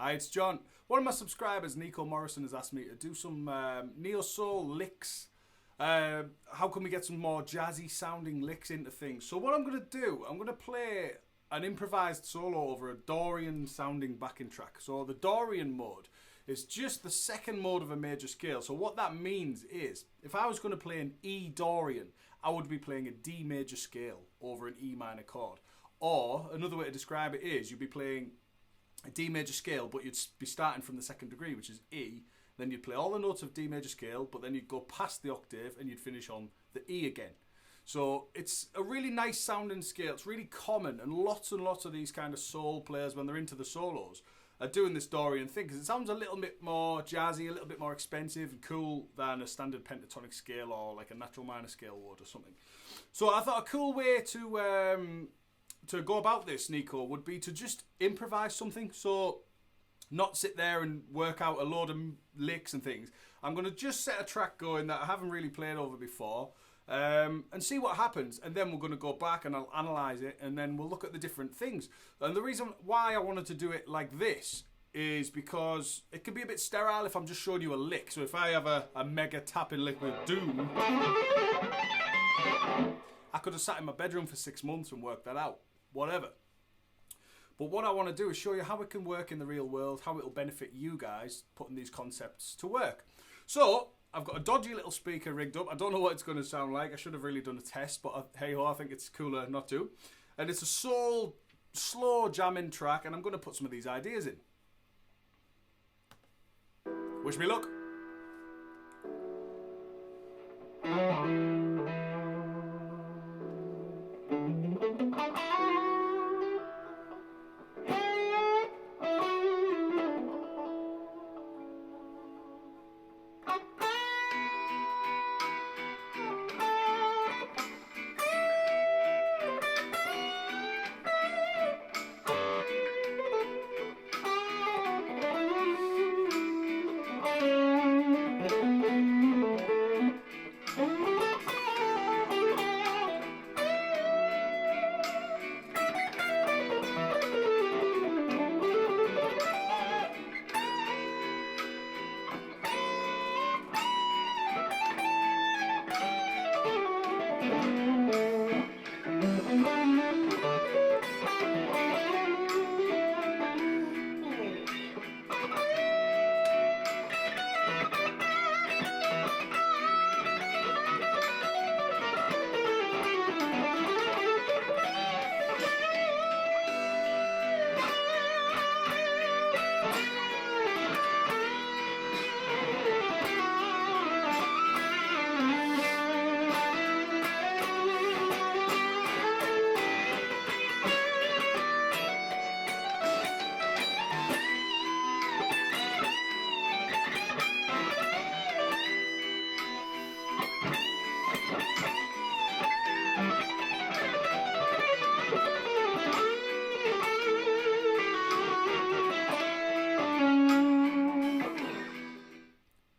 Hi, it's John. One of my subscribers, Nico Morrison, has asked me to do some neo-soul licks. How can we get some more jazzy sounding licks into things? So what I'm going to do, I'm going to play an improvised solo over a Dorian sounding backing track. So the Dorian mode is just the second mode of a major scale. So what that means is, if I was going to play an E Dorian, I would be playing a D major scale over an E minor chord. Or another way to describe it is, you'd be playing a D major scale, but you'd be starting from the second degree, which is E. Then you'd play all the notes of D major scale, but then you'd go past the octave and you'd finish on the E again. So it's a really nice sounding scale. It's really common, and lots of these kind of soul players, when they're into the solos, are doing this Dorian thing because it sounds a little bit more jazzy, a little bit more expensive and cool than a standard pentatonic scale or like a natural minor scale would or something. So I thought a cool way to go about this, Nico, would be to just improvise something. So not sit there and work out a load of licks and things. I'm going to just set a track going that I haven't really played over before, and see what happens. And then we're going to go back and I'll analyse it, and then we'll look at the different things. And the reason why I wanted to do it like this is because it can be a bit sterile if I'm just showing you a lick. So if I have a mega tapping lick with Doom, I could have sat in my bedroom for 6 months and worked that out. Whatever. But what I want to do is show you how it can work in the real world, how it will benefit you guys putting these concepts to work. So I've got a dodgy little speaker rigged up. I don't know what it's going to sound like. I should have really done a test, but hey ho, I think it's cooler not to. And it's a soul, slow jamming track, and I'm going to put some of these ideas in. Wish me luck.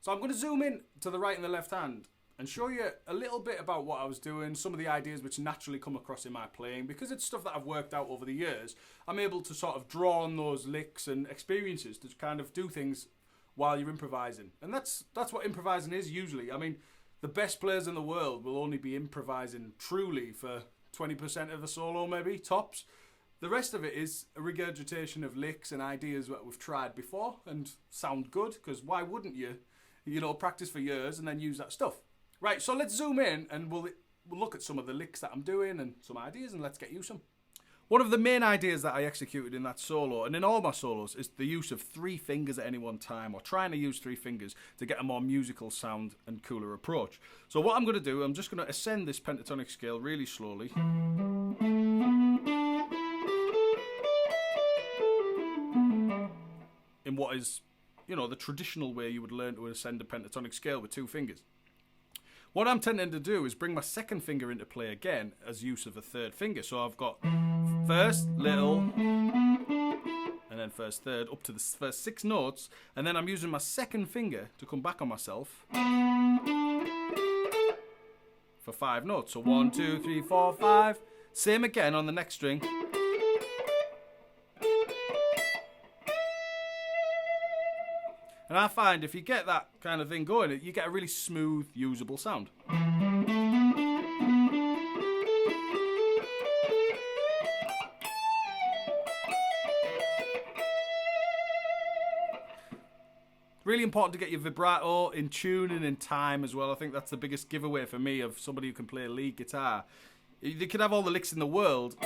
So I'm going to zoom in to the right and the left hand and show you a little bit about what I was doing, some of the ideas which naturally come across in my playing. Because it's stuff that I've worked out over the years, I'm able to sort of draw on those licks and experiences to kind of do things while you're improvising. And that's what improvising is usually. I mean, the best players in the world will only be improvising truly for 20% of the solo, maybe, tops. The rest of it is a regurgitation of licks and ideas that we've tried before and sound good, because why wouldn't you? You know, practice for years and then use that stuff. Right, so let's zoom in and we'll look at some of the licks that I'm doing and some ideas, and let's get you some. One of the main ideas that I executed in that solo, and in all my solos, is the use of 3 fingers at any one time, or trying to use 3 fingers to get a more musical sound and cooler approach. So what I'm going to do, I'm just going to ascend this pentatonic scale really slowly. In what is, you know, the traditional way you would learn to ascend a pentatonic scale with 2 fingers. What I'm tending to do is bring my second finger into play again as use of a 3rd finger. So I've got first, little, and then first, third, up to the first 6 notes. And then I'm using my second finger to come back on myself for 5 notes. So 1, 2, 3, 4, 5. Same again on the next string. And I find if you get that kind of thing going, you get a really smooth, usable sound. Really important to get your vibrato in tune and in time as well. I think that's the biggest giveaway for me of somebody who can play lead guitar. You could have all the licks in the world,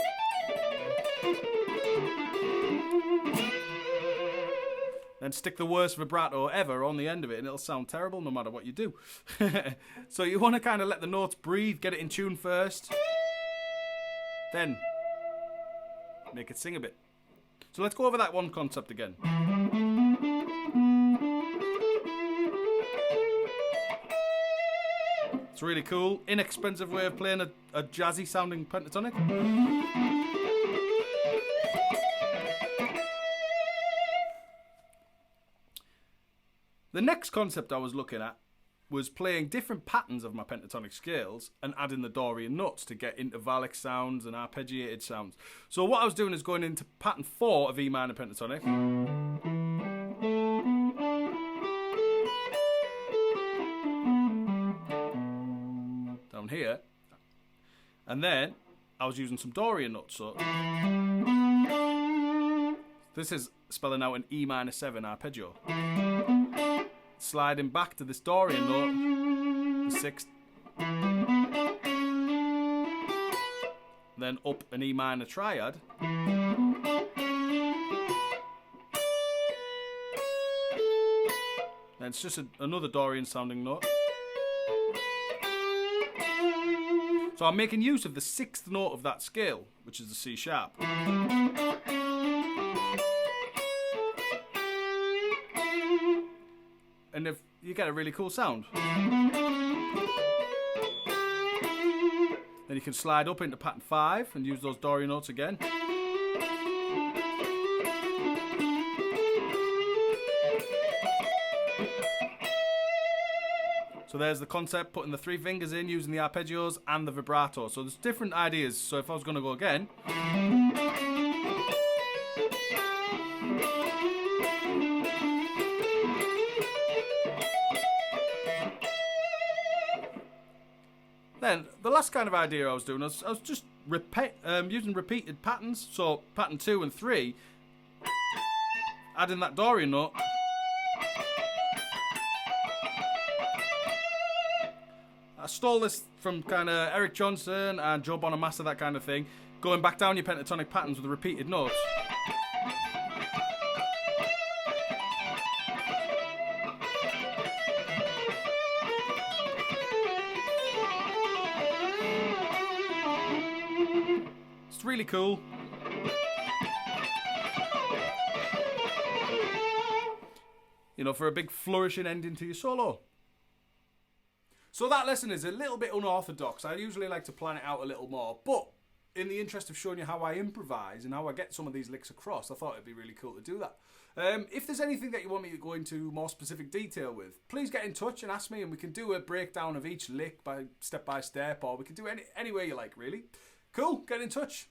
and stick the worst vibrato ever on the end of it, and it'll sound terrible no matter what you do. So you want to kind of let the notes breathe, get it in tune first, then make it sing a bit. So let's go over that one concept again. It's really cool, inexpensive way of playing a jazzy sounding pentatonic. The next concept I was looking at was playing different patterns of my pentatonic scales and adding the Dorian notes to get intervallic sounds and arpeggiated sounds. So what I was doing is going into pattern 4 of E minor pentatonic. Down here. And then I was using some Dorian notes. So this is spelling out an E minor 7 arpeggio. Sliding back to this Dorian note, the 6th, then up an E minor triad, then it's just another Dorian sounding note. So I'm making use of the 6th note of that scale, which is the C sharp. And if you get a really cool sound. Then you can slide up into pattern 5 and use those Dorian notes again. So there's the concept, putting the 3 fingers in, using the arpeggios and the vibrato. So there's different ideas. So if I was going to go again. Then the last kind of idea I was doing, I was just using repeated patterns. So pattern 2 and 3, adding that Dorian note. I stole this from kind of Eric Johnson and Joe Bonamassa, that kind of thing. Going back down your pentatonic patterns with repeated notes. It's really cool. You know, for a big flourishing ending to your solo. So that lesson is a little bit unorthodox. I usually like to plan it out a little more, but in the interest of showing you how I improvise and how I get some of these licks across, I thought it'd be really cool to do that. If there's anything that you want me to go into more specific detail with, please get in touch and ask me, and we can do a breakdown of each lick by step, or we can do any way you like, really. Cool, get in touch.